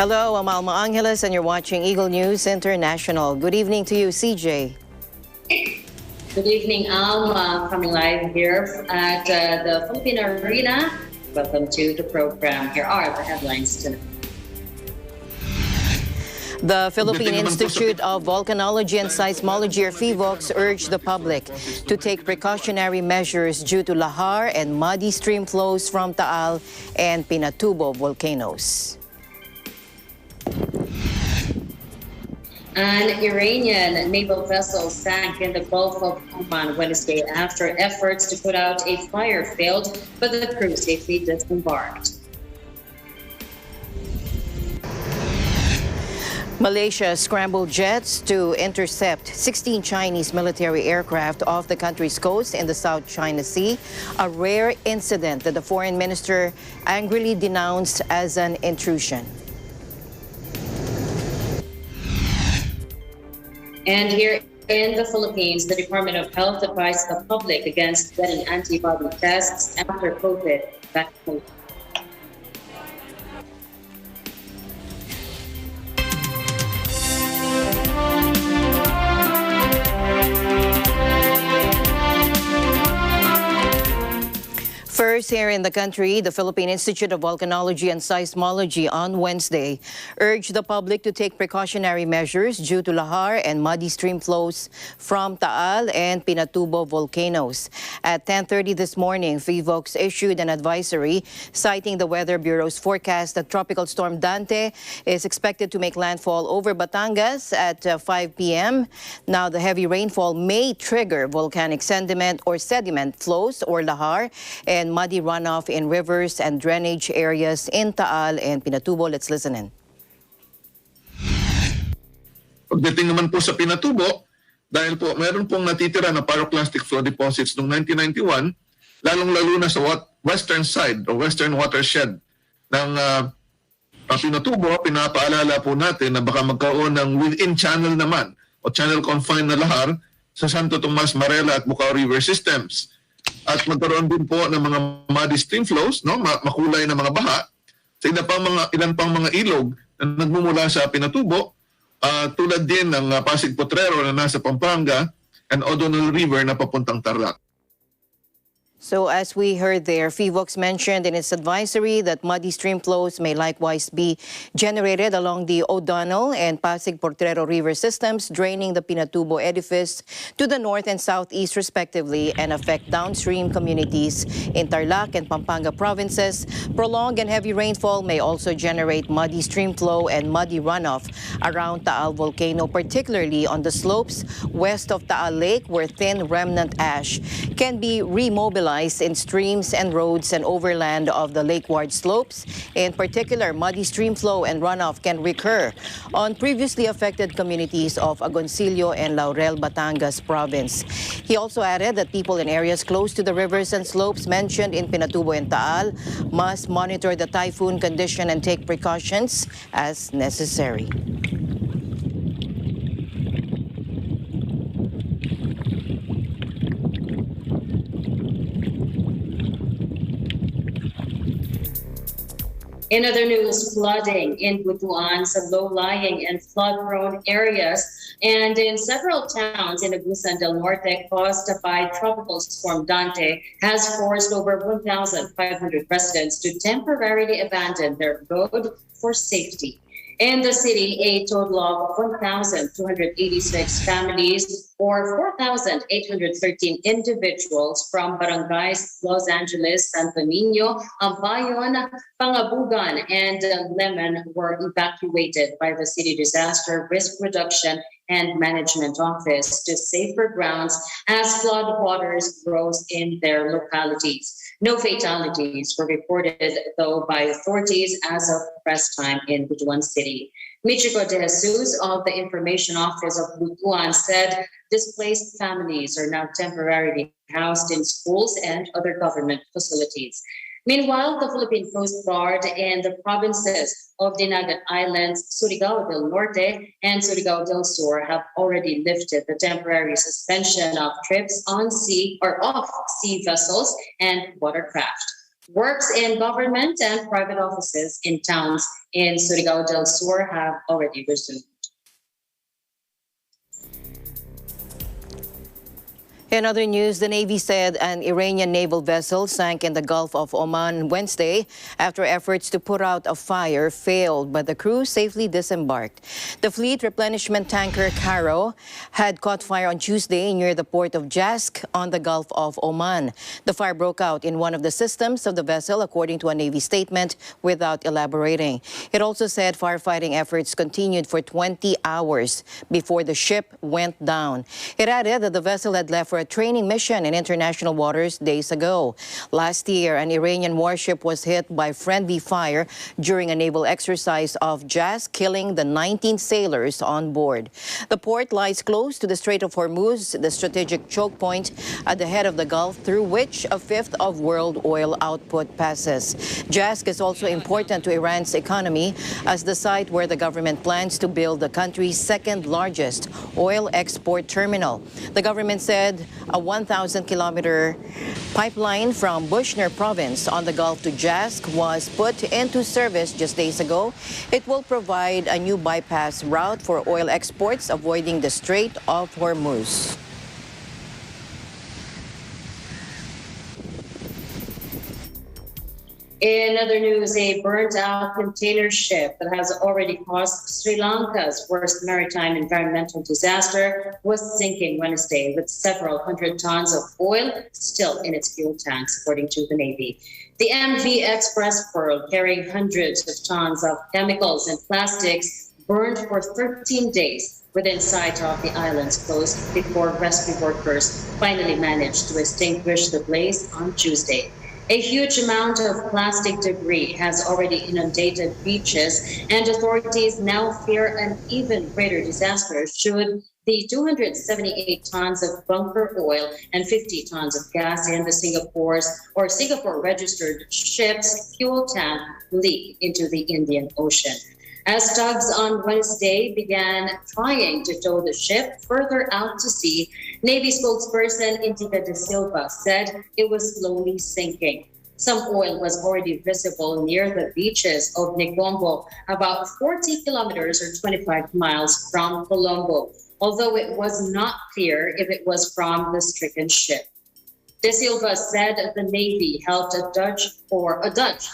Hello, I'm Alma Angeles and you're watching Eagle News International. Good evening to you, CJ. Good evening, Alma, coming live here at the Philippine Arena. Welcome to the program. Here are the headlines tonight. The Philippine Institute of Volcanology and Seismology, or PHIVOLCS, urged the public to take precautionary measures due to lahar and muddy stream flows from Taal and Pinatubo volcanoes. An Iranian naval vessel sank in the Gulf of Oman Wednesday after efforts to put out a fire failed, but the crew safely disembarked. Malaysia scrambled jets to intercept 16 Chinese military aircraft off the country's coast in the South China Sea, a rare incident that the foreign minister angrily denounced as an intrusion. And here in the Philippines, the Department of Health advised the public against getting antibody tests after COVID vaccination. First, here in the country, the Philippine Institute of Volcanology and Seismology on Wednesday urged the public to take precautionary measures due to lahar and muddy stream flows from Taal and Pinatubo volcanoes. At 10:30 this morning, PHIVOLCS issued an advisory citing the Weather Bureau's forecast that Tropical Storm Dante is expected to make landfall over Batangas at 5 p.m. Now, the heavy rainfall may trigger volcanic sediment flows or lahar and muddy runoff in rivers and drainage areas in Taal and Pinatubo. Let's listen in. Pagdating naman po sa Pinatubo, dahil po meron pong natitira na pyroclastic flow deposits noong 1991, lalong-lalo na sa western side o western watershed ng Pinatubo, pinapaalala po natin na baka magkaroon ng within channel naman o channel confined na lahar sa Santo Tomas, Marela at Bucao River systems. At magkaroon din po ng mga muddy stream flows, no? Makulay na mga baha sa ilan pang mga ilog na nagmumula sa Pinatubo, tulad din ng Pasig Potrero na nasa Pampanga and O'Donnell River na papuntang Tarlac. So as we heard there, PHIVOLCS mentioned in its advisory that muddy stream flows may likewise be generated along the O'Donnell and Pasig Potrero River systems, draining the Pinatubo edifice to the north and southeast respectively and affect downstream communities in Tarlac and Pampanga provinces. Prolonged and heavy rainfall may also generate muddy stream flow and muddy runoff around Taal volcano, particularly on the slopes west of Taal Lake, where thin remnant ash can be remobilized in streams and roads and overland of the lakeward slopes. In particular, muddy stream flow and runoff can recur on previously affected communities of Agoncillo and Laurel, Batangas province. He also added that people in areas close to the rivers and slopes mentioned in Pinatubo and Taal must monitor the typhoon condition and take precautions as necessary. In other news, flooding in Butuan's low-lying and flood-prone areas and in several towns in Agusan del Norte caused by Tropical Storm Dante has forced over 1,500 residents to temporarily abandon their abode for safety. In the city, a total of 1,286 families or 4,813 individuals from barangays Los Angeles, Santo Niño, Ambayon, Pangabugan, and Lemon were evacuated by the City Disaster Risk Reduction and Management Office to safer grounds as flood waters rose in their localities. No fatalities were reported, though, by authorities as of press time in Butuan City. Michiko De Jesus of the Information Office of Butuan said displaced families are now temporarily housed in schools and other government facilities. Meanwhile, the Philippine Coast Guard and the provinces of Dinagat Islands, Surigao del Norte and Surigao del Sur have already lifted the temporary suspension of trips on sea or off sea vessels and watercraft. Works in government and private offices in towns in Surigao del Sur have already resumed. In other news, the Navy said an Iranian naval vessel sank in the Gulf of Oman Wednesday after efforts to put out a fire failed, but the crew safely disembarked. The fleet replenishment tanker Caro had caught fire on Tuesday near the port of Jask on the Gulf of Oman. The fire broke out in one of the systems of the vessel, according to a Navy statement, without elaborating. It also said firefighting efforts continued for 20 hours before the ship went down. It added that the vessel had left for a training mission in international waters days ago. Last year, an Iranian warship was hit by friendly fire during a naval exercise off Jask, killing the 19 sailors on board. The port lies close to the Strait of Hormuz, the strategic choke point at the head of the Gulf through which a fifth of world oil output passes. Jask is also important to Iran's economy as the site where the government plans to build the country's second largest oil export terminal. The government said a 1,000-kilometer pipeline from Bushehr province on the Gulf to Jask was put into service just days ago. It will provide a new bypass route for oil exports, avoiding the Strait of Hormuz. In other news, a burnt-out container ship that has already caused Sri Lanka's worst maritime environmental disaster was sinking Wednesday with several hundred tons of oil still in its fuel tanks, according to the Navy. The MV Express Pearl, carrying hundreds of tons of chemicals and plastics, burned for 13 days within sight of the island's coast before rescue workers finally managed to extinguish the blaze on Tuesday. A huge amount of plastic debris has already inundated beaches, and authorities now fear an even greater disaster should the 278 tons of bunker oil and 50 tons of gas in the Singapore-registered ship's fuel tank leak into the Indian Ocean. As tugs on Wednesday began trying to tow the ship further out to sea, Navy spokesperson Intika de Silva said it was slowly sinking. Some oil was already visible near the beaches of Negombo, about 40 kilometers or 25 miles from Colombo, although it was not clear if it was from the stricken ship. De Silva said the Navy helped a Dutch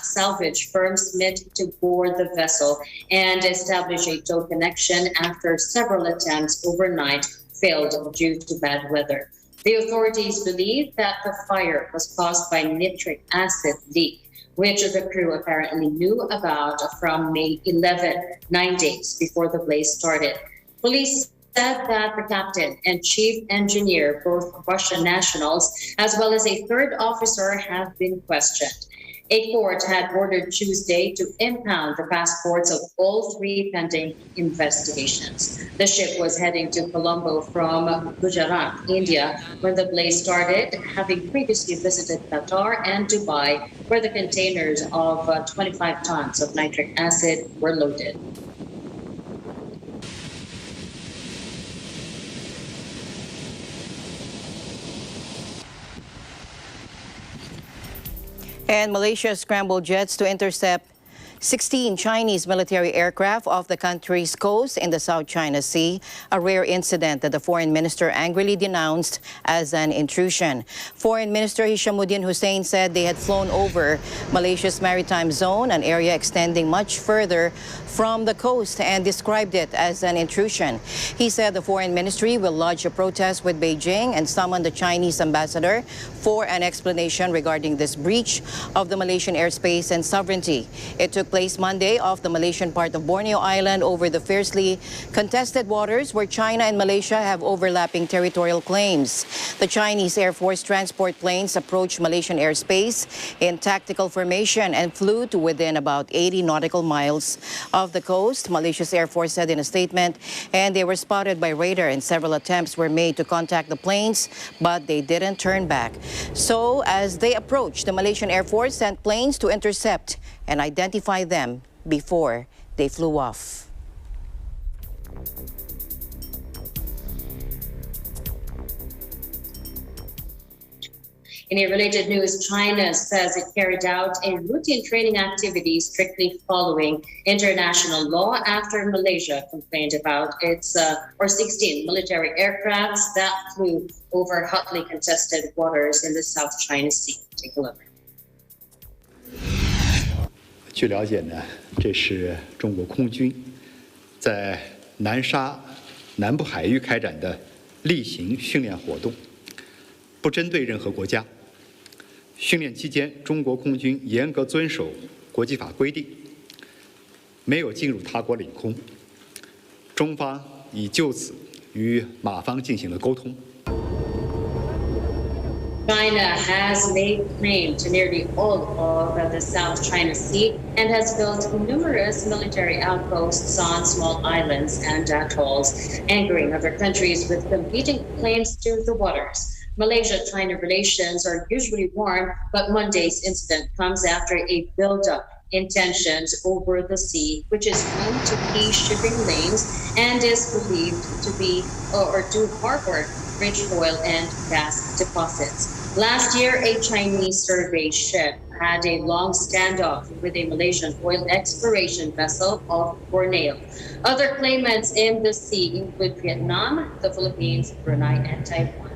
salvage firm Smith to board the vessel and establish a tow connection after several attempts overnight failed due to bad weather. The authorities believe that the fire was caused by nitric acid leak, which the crew apparently knew about from May 11, 9 days before the blaze started. Police said that the captain and chief engineer, both Russian nationals, as well as a third officer, have been questioned. A court had ordered Tuesday to impound the passports of all three pending investigations. The ship was heading to Colombo from Gujarat, India, when the blaze started, having previously visited Qatar and Dubai, where the containers of 25 tons of nitric acid were loaded. And Malaysia scrambled jets to intercept 16 Chinese military aircraft off the country's coast in the South China Sea, a rare incident that the foreign minister angrily denounced as an intrusion. Foreign Minister Hishamuddin Hussein said they had flown over Malaysia's maritime zone, an area extending much further from the coast, and described it as an intrusion. He said the foreign ministry will lodge a protest with Beijing and summon the Chinese ambassador for an explanation regarding this breach of the Malaysian airspace and sovereignty. It took place Monday off the Malaysian part of Borneo Island over the fiercely contested waters where China and Malaysia have overlapping territorial claims. The Chinese Air Force transport planes approached Malaysian airspace in tactical formation and flew to within about 80 nautical miles of the coast, Malaysia's Air Force said in a statement, and they were spotted by radar, and several attempts were made to contact the planes, but they didn't turn back. So as they approached, the Malaysian Air Force sent planes to intercept and identify them before they flew off. In a related news, China says it carried out a routine training activity strictly following international law after Malaysia complained about its 16 military aircrafts that flew over hotly contested waters in the South China Sea. Take a look. 据了解呢，这是中国空军在南沙南部海域开展的例行训练活动，不针对任何国家。训练期间，中国空军严格遵守国际法规定，没有进入他国领空。中方已就此与马方进行了沟通。 China has made claim to nearly all of the South China Sea and has built numerous military outposts on small islands and atolls, angering other countries with competing claims to the waters. Malaysia-China relations are usually warm, but Monday's incident comes after a build-up in tensions over the sea, which is home to key shipping lanes and is believed to be or to harbor rich oil and gas deposits. Last year, a Chinese survey ship had a long standoff with a Malaysian oil exploration vessel off Borneo. Other claimants in the sea include Vietnam, the Philippines, Brunei, and Taiwan.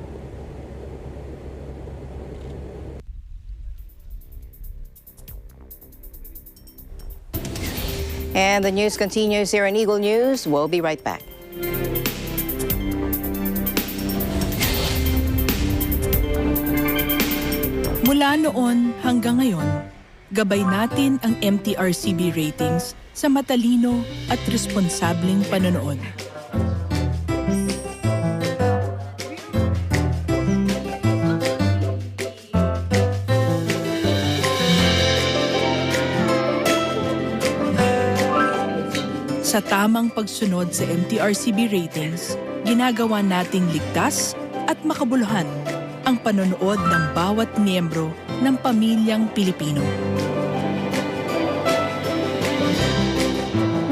And the news continues here on Eagle News. We'll be right back. Mula noon hanggang ngayon, gabay natin ang MTRCB ratings sa matalino at responsableng panonood. Sa tamang pagsunod sa MTRCB ratings, ginagawa nating ligtas at makabuluhan ang panonood ng bawat miyembro ng pamilyang Pilipino.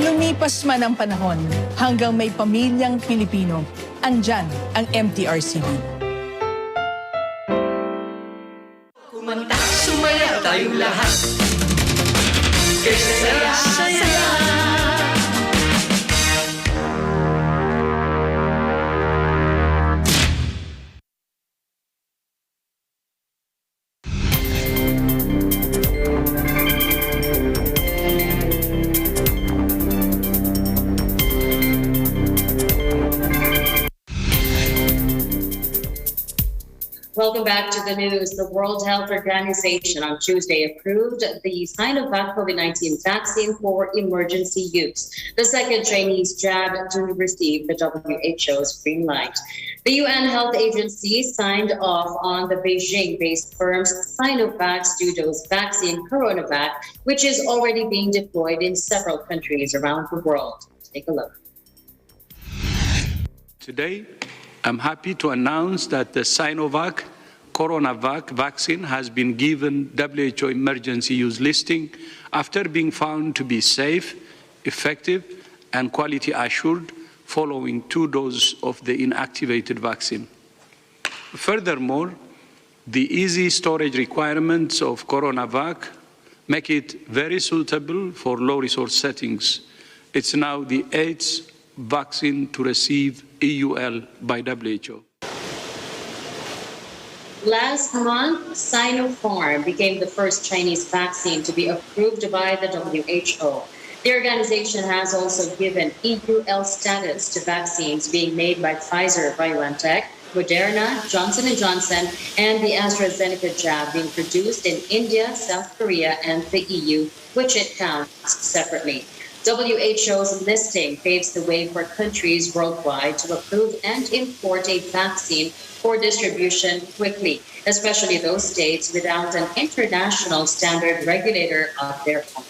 Lumipas man ang panahon, hanggang may pamilyang Pilipino, andyan ang MTRCB. Kumanta, sumaya tayong lahat. Saya-saya. Welcome back to the news. The World Health Organization on Tuesday approved the Sinovac COVID-19 vaccine for emergency use, the second Chinese jab to receive the WHO's green light. The UN Health Agency signed off on the Beijing-based firm's Sinovac's two-dose vaccine, CoronaVac, which is already being deployed in several countries around the world. Take a look. Today, I'm happy to announce that the Sinovac CoronaVac vaccine has been given WHO emergency use listing after being found to be safe, effective, and quality assured following 2 doses of the inactivated vaccine. Furthermore, the easy storage requirements of CoronaVac make it very suitable for low-resource settings. It's now the 8th vaccine to receive EUL by WHO. Last month, Sinopharm became the first Chinese vaccine to be approved by the WHO. The organization has also given EUL status to vaccines being made by Pfizer, BioNTech, Moderna, Johnson & Johnson, and the AstraZeneca jab being produced in India, South Korea, and the EU, which it counts separately. WHO's listing paves the way for countries worldwide to approve and import a vaccine for distribution quickly, especially those states without an international standard regulator of their own.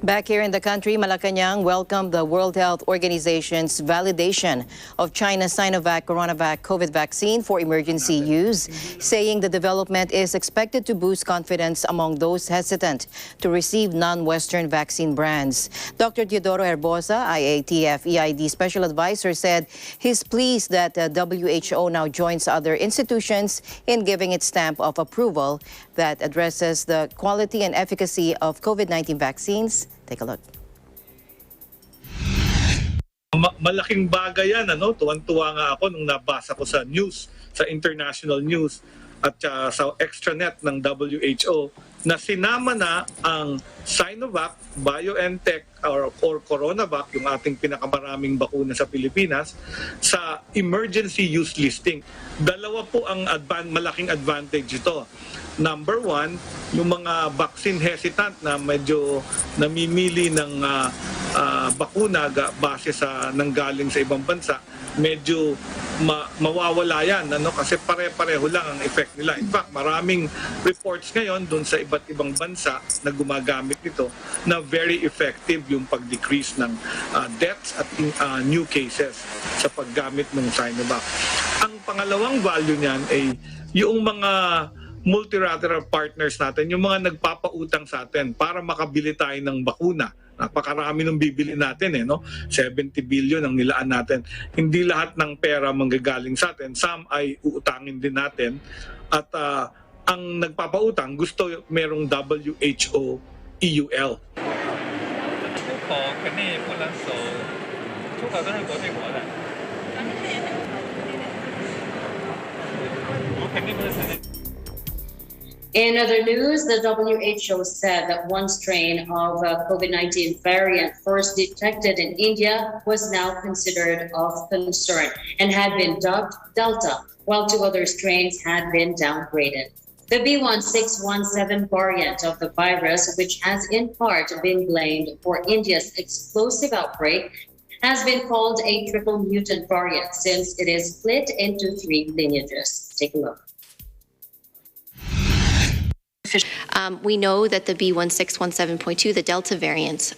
Back here in the country, Malacanang welcomed the World Health Organization's validation of China's Sinovac Coronavac COVID vaccine for emergency use, saying the development is expected to boost confidence among those hesitant to receive non-Western vaccine brands. Dr. Teodoro Herbosa, IATF EID Special Advisor, said he's pleased that the WHO now joins other institutions in giving its stamp of approval that addresses the quality and efficacy of COVID-19 vaccines. Take a look. Malaking bagay yan, ano? Tuwan-tuwa nga ako nung nabasa ko sa news, sa international news at sa extranet ng WHO na sinama na ang Sinovac, BioNTech or Coronavac, yung ating pinakamaraming bakuna sa Pilipinas, sa emergency use listing. Dalawa po ang malaking advantage ito. Number one, yung mga vaccine hesitant na medyo namimili ng bakuna base sa nanggaling sa ibang bansa, medyo mawawala yan, ano? Kasi pare-pareho lang ang effect nila. In fact, maraming reports ngayon doon sa iba't ibang bansa na gumagamit nito na very effective yung pag-decrease ng deaths at new cases sa paggamit ng Sinovac. Ang pangalawang value niyan ay yung mga multilateral partners natin, yung mga nagpapautang sa atin para makabili tayo ng bakuna. Napakarami ng bibili natin, no? 70 billion ang nilaan natin. Hindi lahat ng pera manggagaling sa atin. Some ay uutangin din natin. At ang nagpapautang, gusto merong WHO EUL. In other news, the WHO said that one strain of COVID-19 variant first detected in India was now considered of concern and had been dubbed Delta, while two other strains had been downgraded. The B1617 variant of the virus, which has in part been blamed for India's explosive outbreak, has been called a triple mutant variant since it is split into 3 lineages. Take a look. We know that the B1617.2, the Delta variant,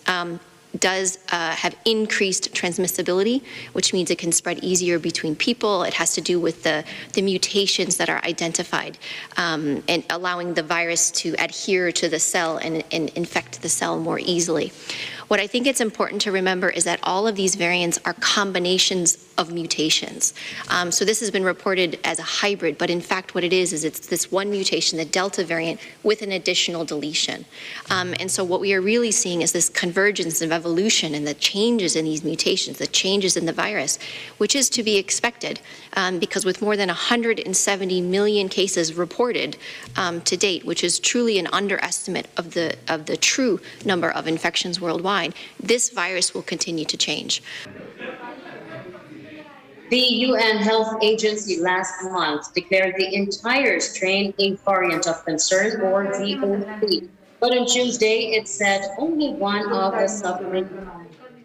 does have increased transmissibility, which means it can spread easier between people. It has to do with the mutations that are identified and allowing the virus to adhere to the cell and infect the cell more easily. What I think it's important to remember is that all of these variants are combinations of mutations. So this has been reported as a hybrid, but in fact what it is it's this one mutation, the Delta variant, with an additional deletion. And so what we are really seeing is this convergence of evolution and the changes in these mutations, the changes in the virus, which is to be expected because with more than 170 million cases reported to date, which is truly an underestimate of the true number of infections worldwide, this virus will continue to change. The UN Health Agency last month declared the entire strain a variant of concern, or VOC. But on Tuesday, it said only one of the subvariants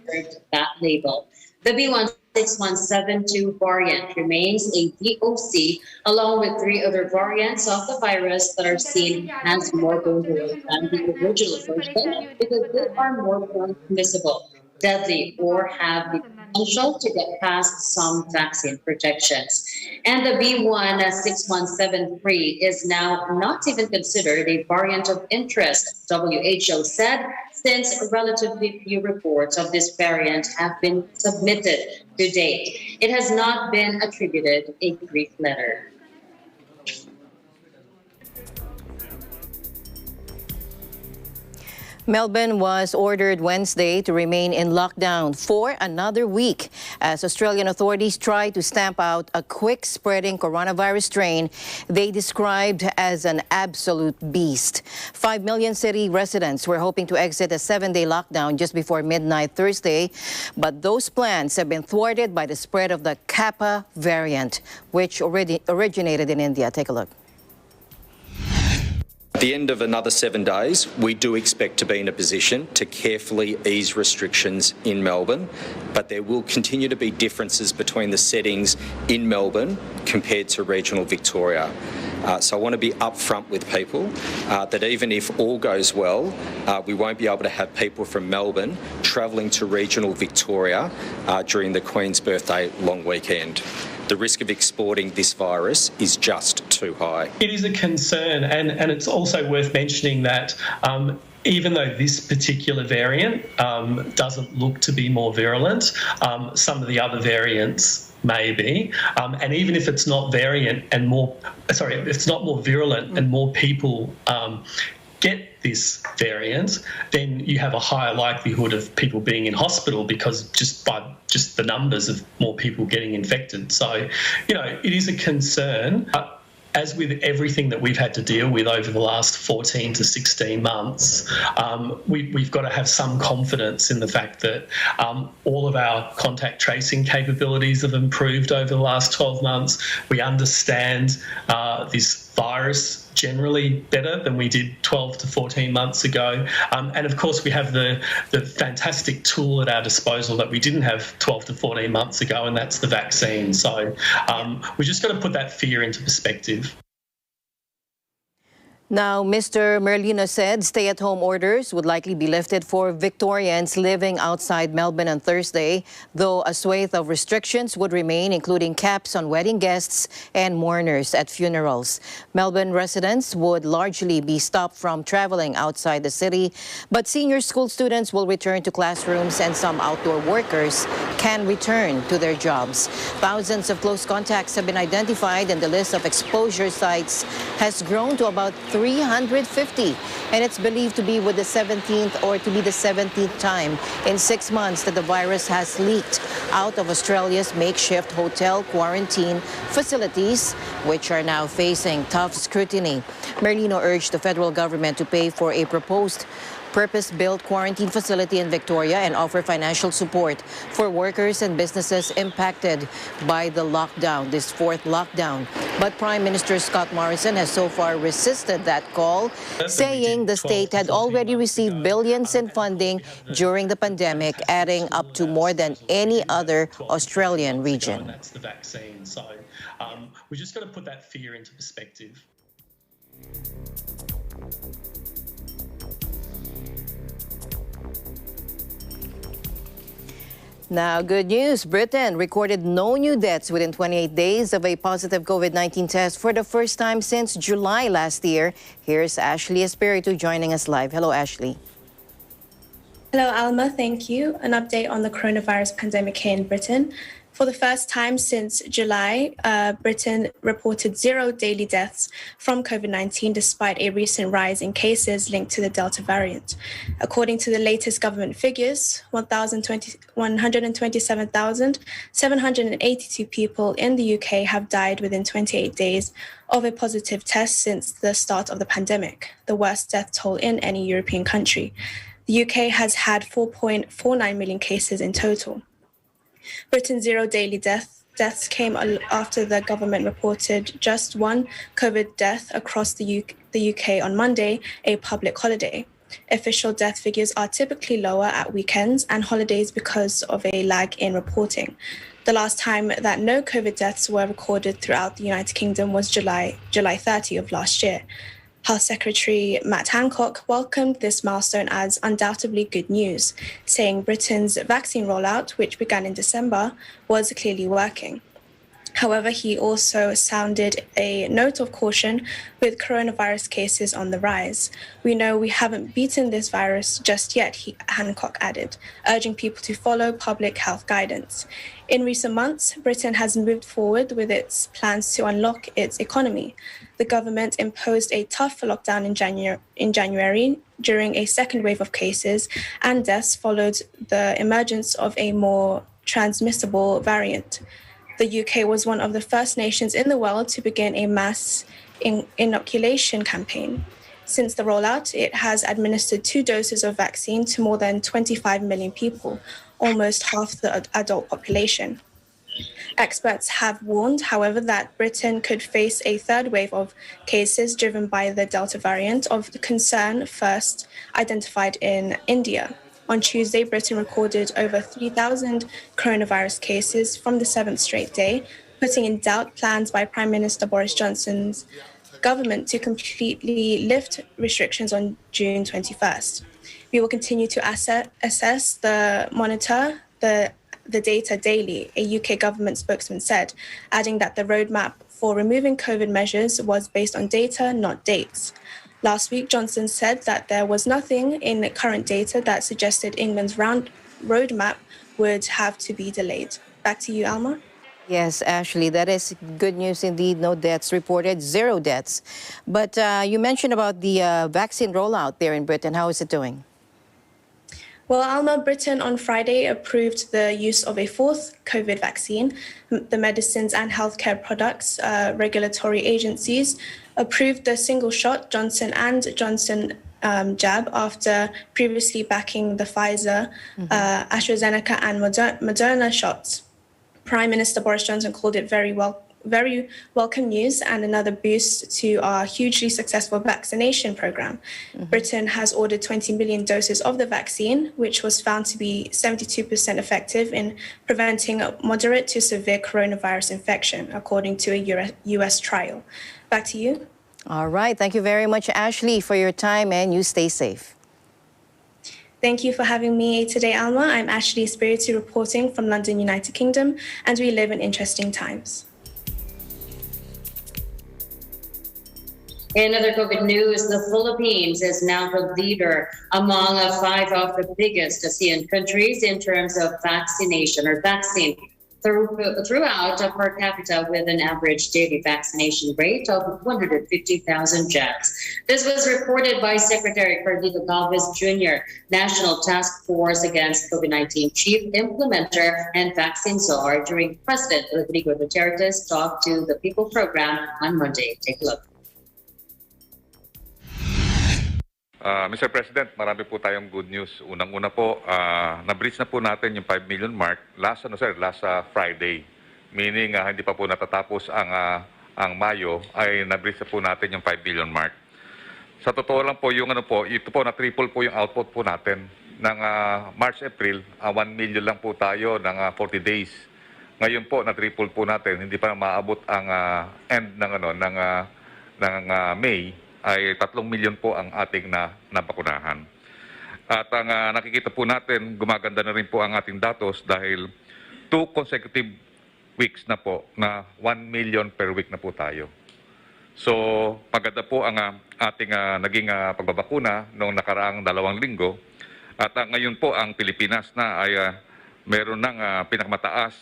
deserved that label. The B1617.2 variant remains a VOC, along with 3 other variants of the virus that are seen as more dangerous than the original version because they are more transmissible, deadly, or have the potential to get past some vaccine protections. And the B1617.3 is now not even considered a variant of interest, WHO said, since relatively few reports of this variant have been submitted to date. It has not been attributed a Greek letter. Melbourne was ordered Wednesday to remain in lockdown for another week as Australian authorities try to stamp out a quick-spreading coronavirus strain they described as an absolute beast. 5 million city residents were hoping to exit a 7-day lockdown just before midnight Thursday, but those plans have been thwarted by the spread of the Kappa variant, which originated in India. Take a look. At the end of another 7 days, we do expect to be in a position to carefully ease restrictions in Melbourne, but there will continue to be differences between the settings in Melbourne compared to regional Victoria. So I want to be upfront with people that even if all goes well, we won't be able to have people from Melbourne travelling to regional Victoria during the Queen's birthday long weekend. The risk of exporting this virus is just too high. It is a concern, and it's also worth mentioning that even though this particular variant doesn't look to be more virulent, some of the other variants may be, and even if it's not if it's not more virulent and more people get this variant, then you have a higher likelihood of people being in hospital because just the numbers of more people getting infected. So, it is a concern. As with everything that we've had to deal with over the last 14 to 16 months, we've got to have some confidence in the fact that all of our contact tracing capabilities have improved over the last 12 months. We understand this virus generally better than we did 12 to 14 months ago. And of course, we have the fantastic tool at our disposal that we didn't have 12 to 14 months ago, and that's the vaccine. So we just got to put that fear into perspective. Now, Mr. Merlino said stay-at-home orders would likely be lifted for Victorians living outside Melbourne on Thursday, though a swathe of restrictions would remain, including caps on wedding guests and mourners at funerals. Melbourne residents would largely be stopped from traveling outside the city, but senior school students will return to classrooms and some outdoor workers can return to their jobs. Thousands of close contacts have been identified, and the list of exposure sites has grown to about 350, and it's believed to be the 17th time in 6 months that the virus has leaked out of Australia's makeshift hotel quarantine facilities, which are now facing tough scrutiny. Merlino urged the federal government to pay for a proposed purpose-built quarantine facility in Victoria and offer financial support for workers and businesses impacted by the lockdown, this fourth lockdown. But Prime Minister Scott Morrison has so far resisted that call, saying the state had already received billions in funding during the pandemic, adding up to more than any other Australian region. That's the vaccine. So we just got to put that fear into perspective. Now, good news. Britain recorded no new deaths within 28 days of a positive COVID-19 test for the first time since July last year. Here's Ashley Espiritu joining us live. Hello, Ashley. Hello, Alma. Thank you. An update on the coronavirus pandemic here in Britain. For the first time since July, Britain reported 0 daily deaths from COVID-19 despite a recent rise in cases linked to the Delta variant. According to the latest government figures, 127,782 people in the UK have died within 28 days of a positive test since the start of the pandemic, the worst death toll in any European country. The UK has had 4.49 million cases in total. Britain's 0 daily deaths came after the government reported just one COVID death across the UK on Monday, a public holiday. Official death figures are typically lower at weekends and holidays because of a lag in reporting. The last time that no COVID deaths were recorded throughout the United Kingdom was July 30 of last year. Health Secretary Matt Hancock welcomed this milestone as undoubtedly good news, saying Britain's vaccine rollout, which began in December, was clearly working. However, he also sounded a note of caution with coronavirus cases on the rise. We know we haven't beaten this virus just yet, Hancock added, urging people to follow public health guidance. In recent months, Britain has moved forward with its plans to unlock its economy. The government imposed a tough lockdown in January during a second wave of cases and deaths followed the emergence of a more transmissible variant. The UK was one of the first nations in the world to begin a mass inoculation campaign. Since the rollout, it has administered 2 doses of vaccine to more than 25 million people, almost half the adult population. Experts have warned, however, that Britain could face a third wave of cases driven by the Delta variant of concern first identified in India. On Tuesday, Britain recorded over 3,000 coronavirus cases from the 7th straight day, putting in doubt plans by Prime Minister Boris Johnson's government to completely lift restrictions on June 21st. We will continue to assess monitor the data daily, a UK government spokesman said, adding that the roadmap for removing COVID measures was based on data, not dates. Last week, Johnson said that there was nothing in the current data that suggested England's roadmap would have to be delayed. Back to you, Alma. Yes, Ashley, that is good news indeed. No deaths reported, 0 deaths. But you mentioned about the vaccine rollout there in Britain. How is it doing? Well, Alma, Britain on Friday approved the use of a 4th COVID vaccine. The Medicines and Healthcare Products regulatory agencies approved the single-shot Johnson & Johnson jab after previously backing the Pfizer, AstraZeneca and Moderna shots. Prime Minister Boris Johnson called it very welcome news and another boost to our hugely successful vaccination program. Britain has ordered 20 million doses of the vaccine, which was found to be 72% effective in preventing a moderate to severe coronavirus infection, according to a US trial. Back to you. All right. Thank you very much, Ashley, for your time, and you stay safe. Thank you for having me today, Alma. I'm Ashley Spiritu reporting from London, United Kingdom, and we live in interesting times. In other COVID news, the Philippines is now the leader among 5 of the biggest ASEAN countries in terms of vaccination or vaccine throughout per capita, with an average daily vaccination rate of 150,000 jabs. This was reported by Secretary Carlito Galvez Jr., National Task Force Against COVID-19 Chief Implementer and Vaccine Czar, during President Rodrigo Duterte's Talk to the People program on Monday. Take a look. Mr. President, marami po tayong good news. Unang-una po, na-breach na po natin yung 5 million mark last Friday. Meaning, hindi pa po natatapos ang Mayo, ay na-breach na po natin yung 5 million mark. Sa totoo lang po, ito po na-triple po yung output po natin. Ng March-April, 1 million lang po tayo ng 40 days. Ngayon po, na-triple po natin. Hindi pa maabot ang end ng May, ay 3 million po ang ating nabakunahan. At ang nakikita po natin, gumaganda na rin po ang ating datos dahil 2 consecutive weeks na po na 1 million per week na po tayo. So, maganda po ang ating naging pagbabakuna noong nakaraang 2 linggo. At ngayon po ang Pilipinas na ay meron ng pinakamataas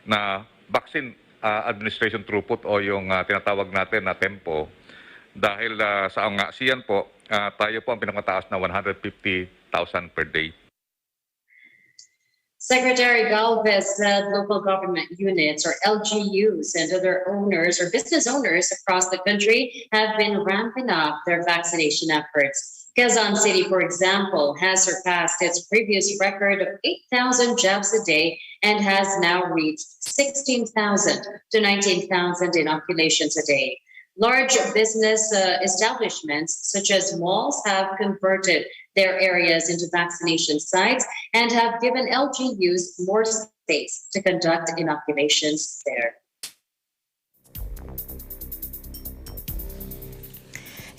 na vaccine administration throughput o yung tinatawag natin na tempo. Dahil sa ASEAN po, tayo po ang pinakamataas na 150,000 per day. Secretary Galvez said local government units, or LGUs, and other owners or business owners across the country have been ramping up their vaccination efforts. Quezon City, for example, has surpassed its previous record of 8,000 jabs a day and has now reached 16,000 to 19,000 inoculations a day. Large business establishments such as malls have converted their areas into vaccination sites and have given LGUs more space to conduct inoculations there.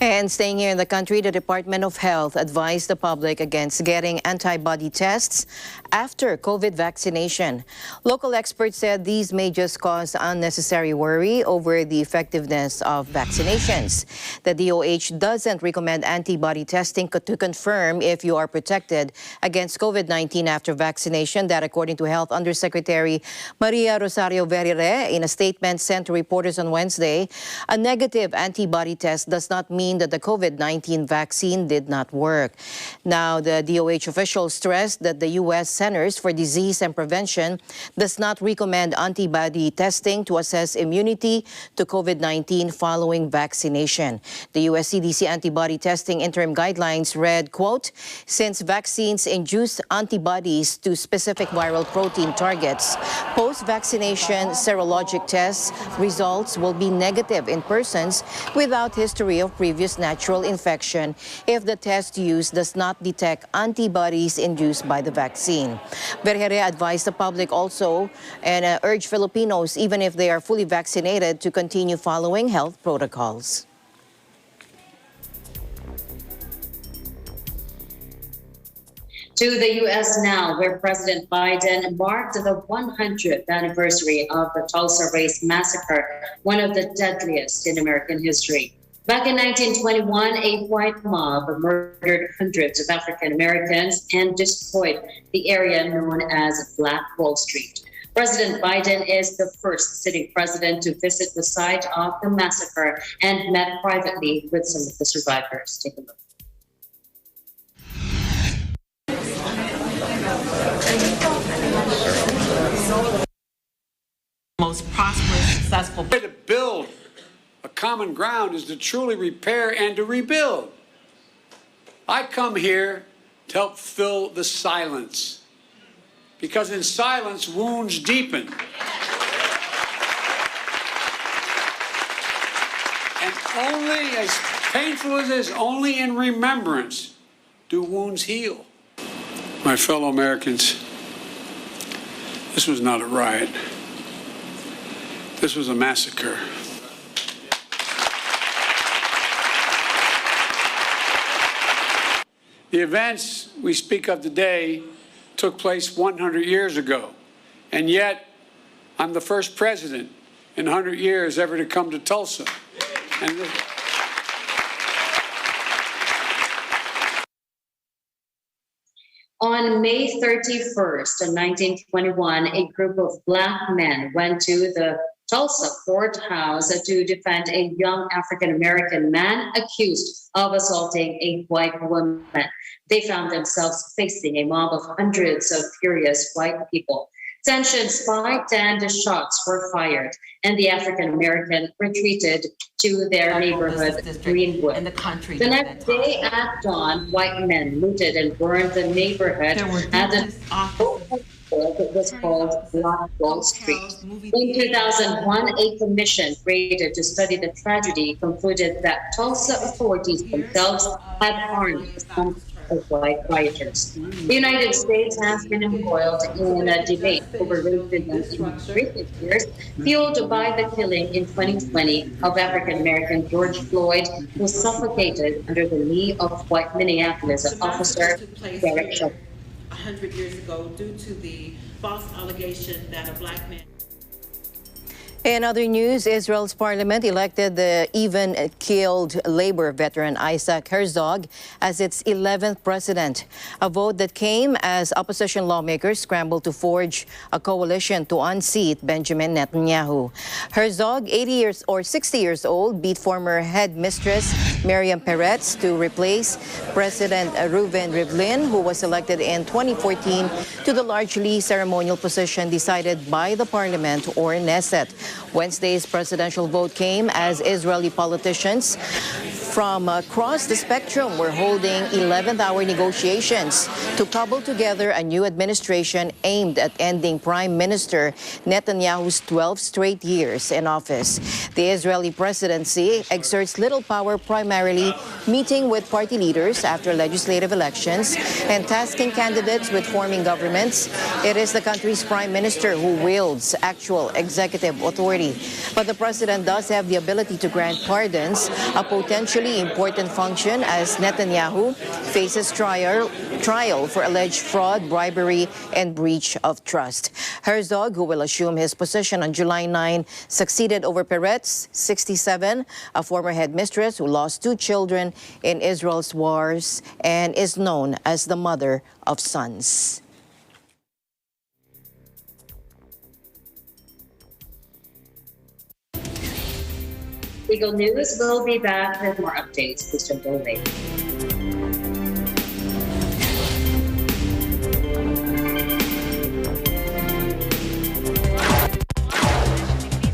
And staying here in the country, the Department of Health advised the public against getting antibody tests after COVID vaccination. Local experts said these may just cause unnecessary worry over the effectiveness of vaccinations. The DOH doesn't recommend antibody testing to confirm if you are protected against COVID-19 after vaccination. That, according to Health Undersecretary Maria Rosario Verire in a statement sent to reporters on Wednesday, a negative antibody test does not mean that the COVID-19 vaccine did not work. Now, the DOH officials stressed that the U.S. Centers for Disease and Prevention does not recommend antibody testing to assess immunity to COVID-19 following vaccination. The U.S. CDC antibody testing interim guidelines read, quote, since vaccines induce antibodies to specific viral protein targets, post-vaccination serologic tests results will be negative in persons without history of previous natural infection if the test used does not detect antibodies induced by the vaccine. Vergere advised the public also and urged Filipinos, even if they are fully vaccinated, to continue following health protocols. To the U.S. now, where President Biden marked the 100th anniversary of the Tulsa race massacre, one of the deadliest in American history. Back in 1921, a white mob murdered hundreds of African Americans and destroyed the area known as Black Wall Street. President Biden is the first sitting president to visit the site of the massacre and met privately with some of the survivors. Take a look. Most prosperous, successful. The way to build a common ground is to truly repair and to rebuild. I come here to help fill the silence, because in silence, wounds deepen. And only, as painful as it is, only in remembrance do wounds heal. My fellow Americans, this was not a riot. This was a massacre. The events we speak of today took place 100 years ago, and yet I'm the first president in 100 years ever to come to Tulsa. And On May 31st, 1921, a group of Black men went to the Tulsa courthouse to defend a young African-American man accused of assaulting a white woman. They found themselves facing a mob of hundreds of furious white people. Tension spiked and shots were fired, and the African-American retreated to their neighborhood, Greenwood. In the country. The next day at dawn, white men looted and burned the neighborhood at the it was called Black Wall Street. In 2001, a commission created to study the tragedy concluded that Tulsa authorities themselves had harmed some of white rioters. The United States has been embroiled in a debate over racism in recent years, fueled by the killing in 2020 of African-American George Floyd, who suffocated under the knee of white Minneapolis officer Derek Chauvin. 100 years ago, due to the false allegation that a Black man. In other news, Israel's parliament elected the even-keeled labor veteran Isaac Herzog as its 11th president, a vote that came as opposition lawmakers scrambled to forge a coalition to unseat Benjamin Netanyahu. Herzog, 60 years old, beat former headmistress Miriam Peretz to replace President Reuven Rivlin, who was elected in 2014 to the largely ceremonial position decided by the parliament or Knesset. Wednesday's presidential vote came as Israeli politicians from across the spectrum were holding 11th-hour negotiations to cobble together a new administration aimed at ending Prime Minister Netanyahu's 12 straight years in office. The Israeli presidency exerts little power, primarily meeting with party leaders after legislative elections and tasking candidates with forming governments. It is the country's prime minister who wields actual executive authority. But the president does have the ability to grant pardons, a potentially important function as Netanyahu faces trial for alleged fraud, bribery, and breach of trust. Herzog, who will assume his position on July 9, succeeded over Peretz, 67, a former headmistress who lost 2 children in Israel's wars and is known as the mother of sons. Legal News will be back with more updates. Please don't go away.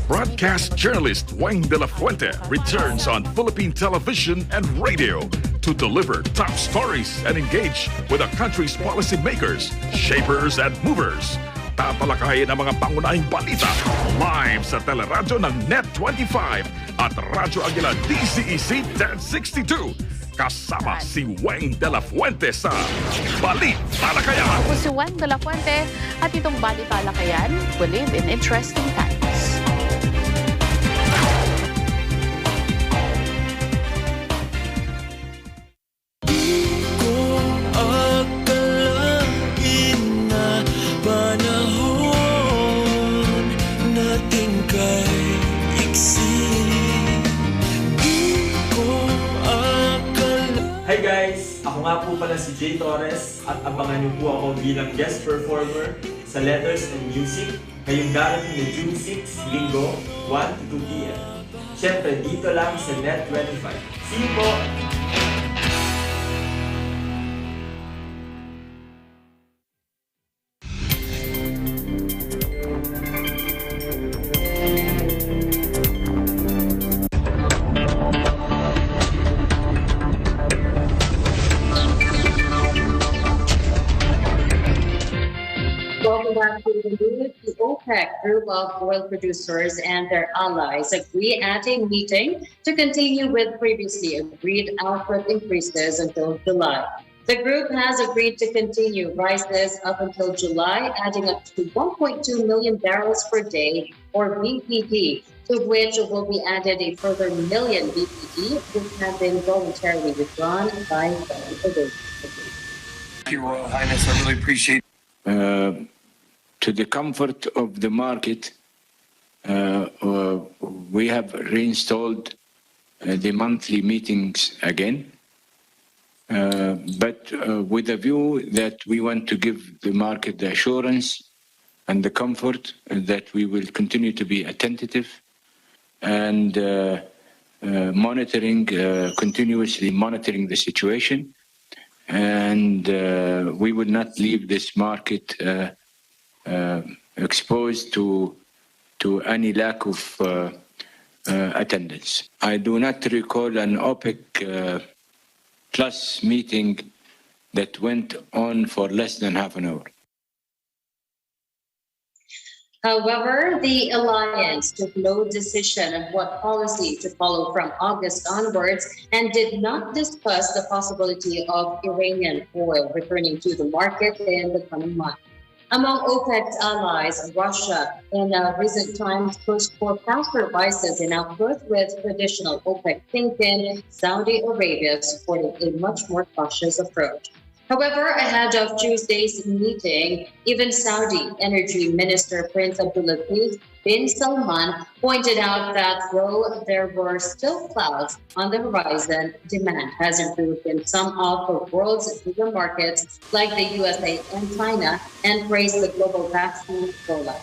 Broadcast journalist Wayne De La Fuente returns on Philippine television and radio to deliver top stories and engage with the country's policymakers, shapers, and movers. Tatalakayin ang mga pangunahing balita live sa teleradyo ng Net25 at Radyo Aguila DCEC 1062. Kasama si Wayne De La Fuente sa Balitalakayan. Ako si Wayne De La Fuente at itong Balitalakayan will live in interesting times. J. Torres at abangan niyo po ako bilang guest performer sa Letters and Music ngayong darating na June 6, Linggo, 1 to 2 p.m. Siyempre, dito lang sa Net25. See you po! Welcome back to the news. The OPEC group of oil producers and their allies agree at a meeting to continue with previously agreed output increases until July. The group has agreed to continue rises up until July, adding up to 1.2 million barrels per day, or BPD, to which will be added a further million BPD, which have been voluntarily withdrawn by the Thank you, Royal Highness. I really appreciate to the comfort of the market, we have reinstalled the monthly meetings again, but with a view that we want to give the market the assurance and the comfort that we will continue to be attentive and continuously monitoring the situation, and we will not leave this market exposed to any lack of attendance. I do not recall an OPEC plus meeting that went on for less than half an hour. However, the alliance took no decision of what policy to follow from August onwards and did not discuss the possibility of Iranian oil returning to the market in the coming months. Among OPEC's allies, Russia in recent times pushed for faster rises in output, with traditional OPEC thinking Saudi Arabia supporting a much more cautious approach. However, ahead of Tuesday's meeting, even Saudi Energy Minister Prince Abdulaziz bin Salman pointed out that though there were still clouds on the horizon, demand has improved in some of the world's bigger markets like the USA and China, and praised the global vaccine rollout.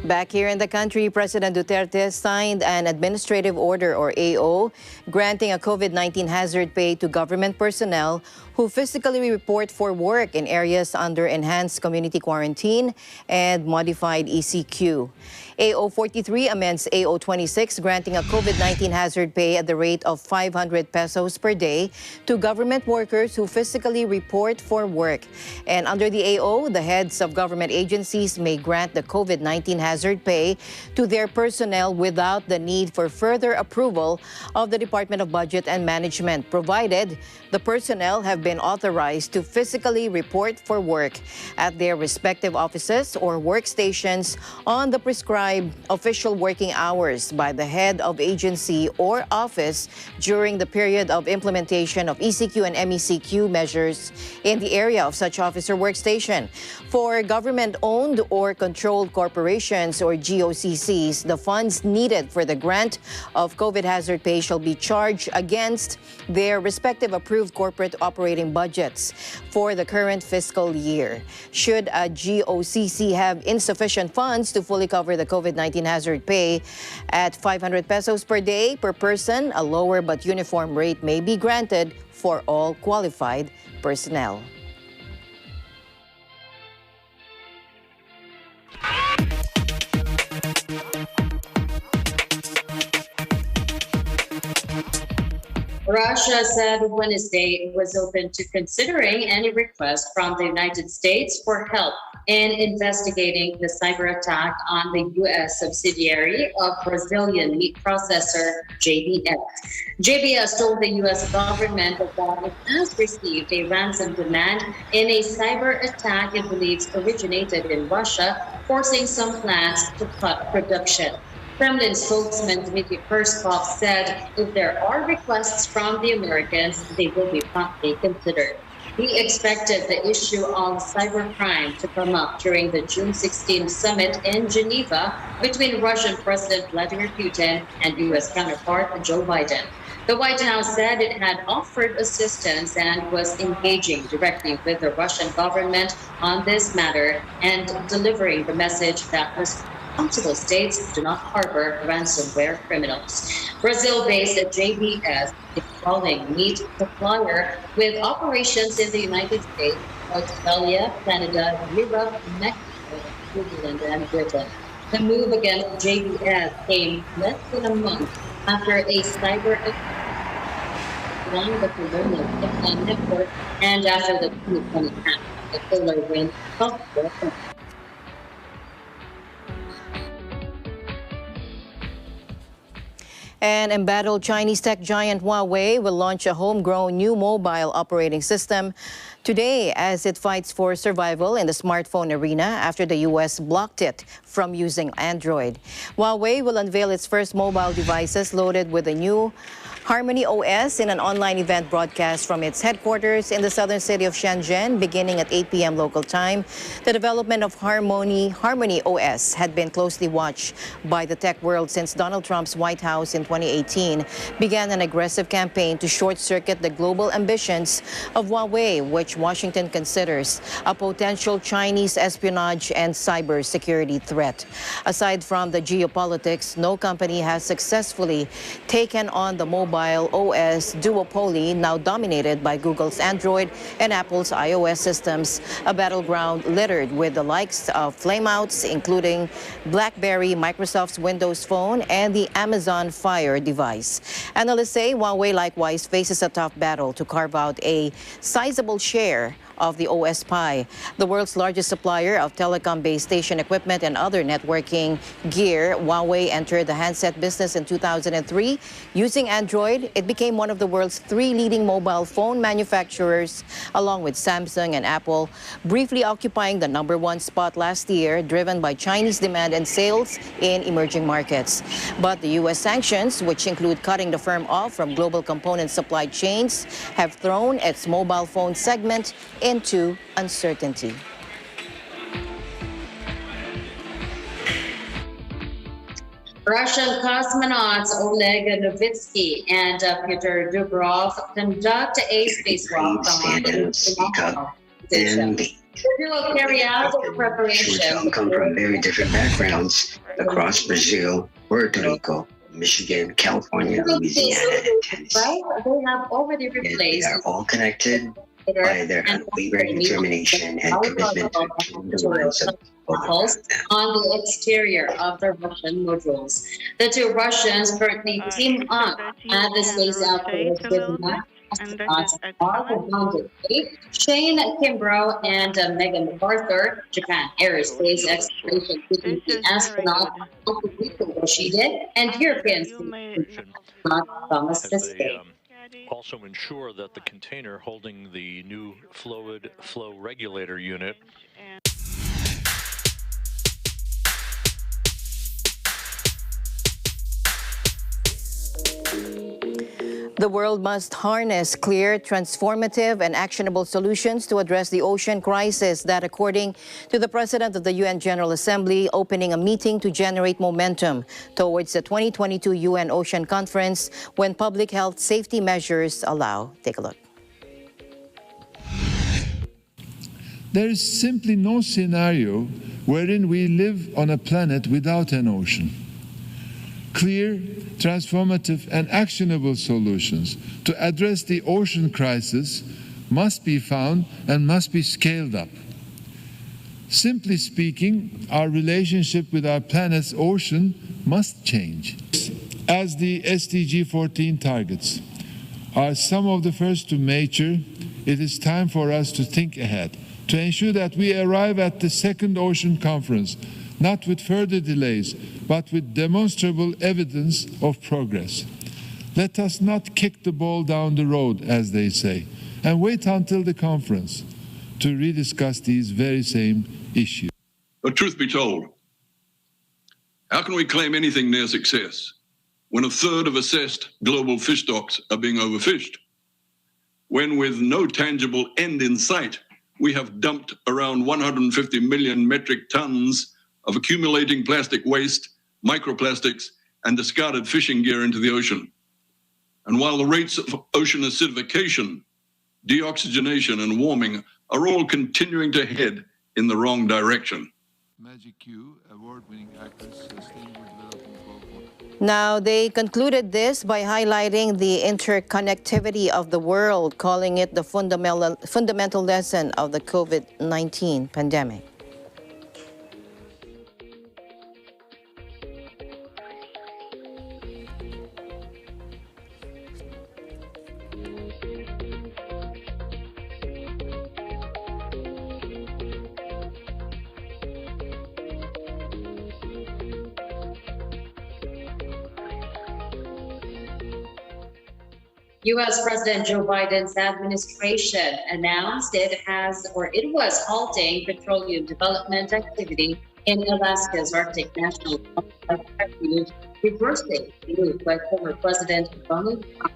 Back here in the country, President Duterte signed an administrative order, or AO, granting a COVID-19 hazard pay to government personnel who physically report for work in areas under enhanced community quarantine and modified ECQ. AO 43 amends AO 26, granting a COVID-19 hazard pay at the rate of 500 pesos per day to government workers who physically report for work. And under the AO, the heads of government agencies may grant the COVID-19 hazard pay to their personnel without the need for further approval of the Department of Budget and Management, provided the personnel have been authorized to physically report for work at their respective offices or workstations on the prescribed official working hours by the head of agency or office during the period of implementation of ECQ and MECQ measures in the area of such office or workstation. For government-owned or controlled corporations or GOCCs, the funds needed for the grant of COVID hazard pay shall be charged against their respective approved corporate operating budgets for the current fiscal year. Should a GOCC have insufficient funds to fully cover the COVID-19 hazard pay at 500 pesos per day per person, a lower but uniform rate may be granted for all qualified personnel. Russia said Wednesday it was open to considering any request from the United States for help in investigating the cyber attack on the U.S. subsidiary of Brazilian meat processor JBS. JBS told the U.S. government that it has received a ransom demand in a cyber attack it believes originated in Russia, forcing some plants to cut production. Kremlin spokesman Dmitry Peskov said if there are requests from the Americans, they will be promptly considered. We expected the issue of cybercrime to come up during the June 16 summit in Geneva between Russian President Vladimir Putin and U.S. counterpart Joe Biden. The White House said it had offered assistance and was engaging directly with the Russian government on this matter and delivering the message that responsible states do not harbor ransomware criminals. Brazil-based JBS is calling meat supplier with operations in the United States, Australia, Canada, Europe, Mexico, New Zealand, and Britain. The move against JBS came less than a month after a cyber attack along the Colonial Pipeline network and after the 2020 hack of the SolarWinds software company. An embattled Chinese tech giant Huawei will launch a homegrown new mobile operating system today as it fights for survival in the smartphone arena after the U.S. blocked it from using Android. Huawei will unveil its first mobile devices loaded with a new Harmony OS in an online event broadcast from its headquarters in the southern city of Shenzhen beginning at 8 p.m. local time. The development of Harmony OS had been closely watched by the tech world since Donald Trump's White House in 2018 began an aggressive campaign to short-circuit the global ambitions of Huawei, which Washington considers a potential Chinese espionage and cybersecurity threat. Aside from the geopolitics, no company has successfully taken on the mobile OS duopoly now dominated by Google's Android and Apple's iOS systems, a battleground littered with the likes of flameouts, including BlackBerry, Microsoft's Windows Phone, and the Amazon Fire device. Analysts say Huawei likewise faces a tough battle to carve out a sizable share of the OS pie. The world's largest supplier of telecom base station equipment and other networking gear, Huawei entered the handset business in 2003. Using Android, it became one of the world's 3 leading mobile phone manufacturers, along with Samsung and Apple, briefly occupying the #1 spot last year, driven by Chinese demand and sales in emerging markets. But the U.S. sanctions, which include cutting the firm off from global component supply chains, have thrown its mobile phone segment into uncertainty. Russian cosmonauts Oleg Novitsky and Peter Dubrov conduct a spacewalk on the station. The duo carry out preparations. Come from very different backgrounds across Brazil, Puerto Rico, Michigan, California, Louisiana, and Tennessee. Right? They have already replaced. They are all connected by their unwavering determination and commitment to change the lives of on the exterior of the Russian modules. The 2 Russians currently team up at the space outpost with astronauts Shane Kimbrough and Megan MacArthur, Japan Aerospace Exploration Agency astronaut Akihiko Yoshide, and European astronaut Thomas Siskey. Also ensure that the container holding the new fluid flow regulator unit The world must harness clear, transformative, and actionable solutions to address the ocean crisis. That, according to the President of the UN General Assembly, opening a meeting to generate momentum towards the 2022 UN Ocean Conference when public health safety measures allow. Take a look. There is simply no scenario wherein we live on a planet without an ocean. Clear, transformative, and actionable solutions to address the ocean crisis must be found and must be scaled up. Simply speaking, our relationship with our planet's ocean must change. As the SDG 14 targets are some of the first to mature, it is time for us to think ahead, to ensure that we arrive at the second Ocean Conference not with further delays, but with demonstrable evidence of progress. Let us not kick the ball down the road, as they say, and wait until the conference to rediscuss these very same issues. But truth be told, how can we claim anything near success when 1/3 of assessed global fish stocks are being overfished? when with no tangible end in sight, we have dumped around 150 million metric tons of accumulating plastic waste, microplastics, and discarded fishing gear into the ocean. And while the rates of ocean acidification, deoxygenation, and warming are all continuing to head in the wrong direction. Magic Q, award-winning actress, Sustainable Development Goal. Now, they concluded this by highlighting the interconnectivity of the world, calling it the fundamental lesson of the COVID-19 pandemic. U.S. President Joe Biden's administration announced it was halting petroleum development activity in Alaska's Arctic National Refuge, reversing the move by former President Donald Trump.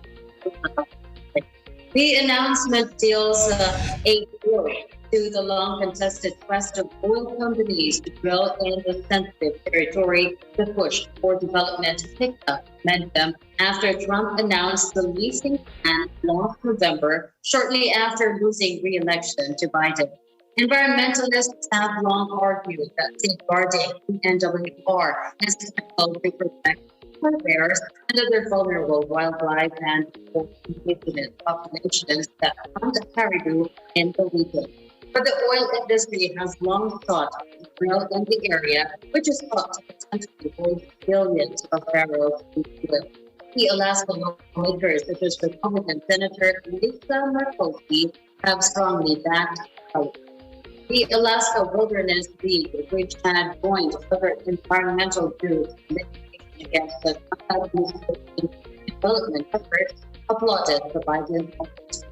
The announcement deals a blow to the long-contested quest of oil companies to drill in the sensitive territory to push for development picked up momentum after Trump announced the leasing plan last November, shortly after losing re-election to Biden. Environmentalists have long argued that safeguarding the NWR is critical to protect polar bears and other vulnerable wildlife and indigenous populations that hunt caribou in the region. But the oil industry has long sought to drill in the area, which is thought to potentially hold billions of barrels of oil. The Alaska lawmakers, such as Republican Senator Lisa Murkowski, have strongly backed out. The Alaska Wilderness League, which had joined other environmental groups against the development efforts, applauded the Biden administration.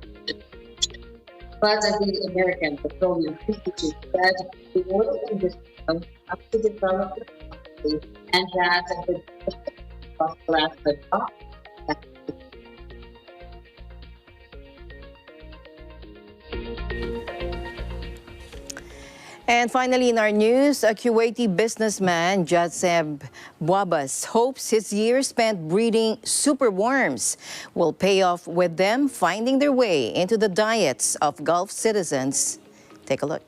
But the American Petroleum Institute said the oil industry will have to develop the country and that the of Alaska. And finally, in our news, a Kuwaiti businessman, Jazeb Bouabas, hopes his years spent breeding superworms will pay off with them finding their way into the diets of Gulf citizens. Take a look.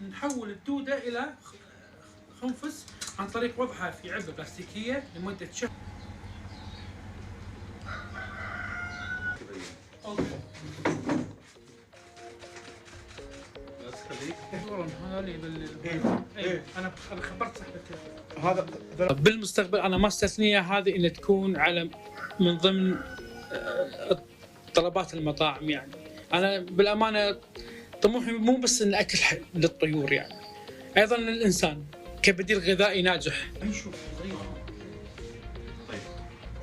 نحول الدودة إلى خنفس عن طريق وضعها في علبة بلاستيكية لمدة شهر. أنا خبرت هذا بالمستقبل أنا ما استثنيها هذه إن تكون على من ضمن طلبات المطاعم يعني. أنا بالأمانة طموحي مو بس إن أكل للطيور يعني، أيضا للإنسان كبديل غذائي ناجح. نشوف طيب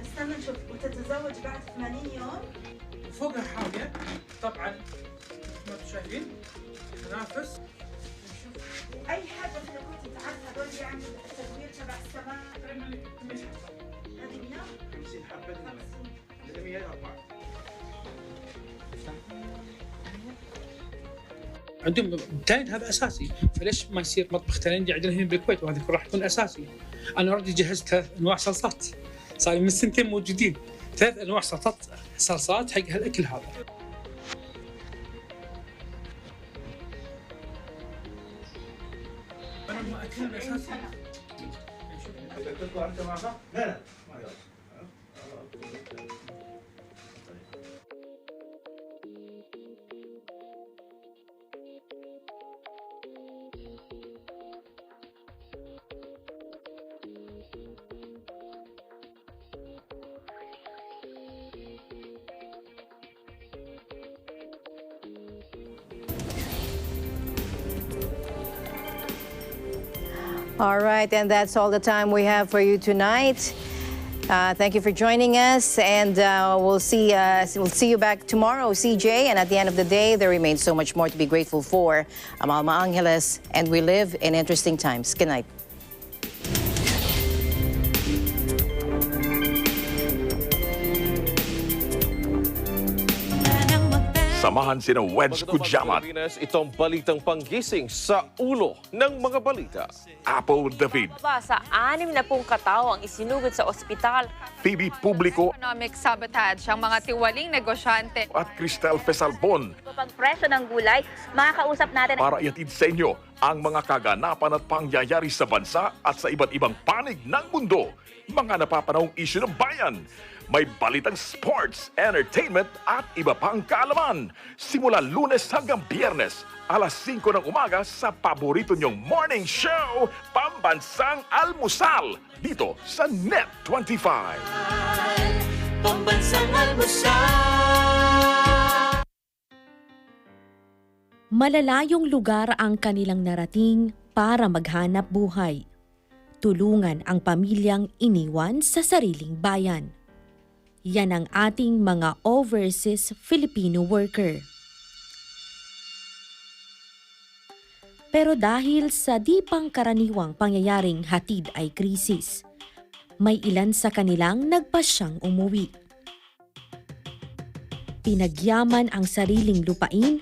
استنى نشوف. وتتزوج بعد 80 يوم؟ فوقها حاجة طبعا ما انتم شايفين تنافس. أي حاجة في كنت تعرف هذول يعملوا تدوير تبع السماء. هذه بناء 50 حبة لازم هي 4. عندهم بالتالي هذا اساسي، فليش ما يصير مطبخ تايلندي عندنا هنا بالكويت وهذا راح يكون اساسي. انا اوريدي جهزت 3 انواع صلصات، صار من سنتين موجودين 3 انواع صلصات حق هالاكل هذا. انا ما اكل اساسي. تطلع انت معها؟ لا ما يلا. All right, and that's all the time we have for you tonight. Thank you for joining us, and we'll see you back tomorrow, CJ. And at the end of the day, there remains so much more to be grateful for. I'm Alma Angeles, and we live in interesting times. Good night. Samahan sina Wedge Kujamat, itong balitang panggising sa ulo ng mga balita. Apple David, Sa 60 katao ang isinugod sa ospital. Phoebe Publico Economic sabotage ang mga tiwaling negosyante. at Cristel Fesalbon Pagpresyo ng gulay, makakausap natin para iatid sa inyo ang mga kaganapan at pangyayari sa bansa at sa iba't ibang panig ng mundo. Mga napapanahong isyu ng bayan. May balitang sports, entertainment at iba pang kaalaman. Simula Lunes hanggang Biyernes, alas 5 ng umaga sa paborito nyong morning show, Pambansang Almusal, dito sa Net 25. Pambansang Almusal. Malalayong lugar ang kanilang narating para maghanap buhay. Tulungan ang pamilyang iniwan sa sariling bayan. Yan ang ating mga overseas Filipino worker. Pero dahil sa di pangkaraniwang pangyayaring hatid ay krisis, may ilan sa kanilang nagpasyang umuwi. Pinagyaman ang sariling lupain,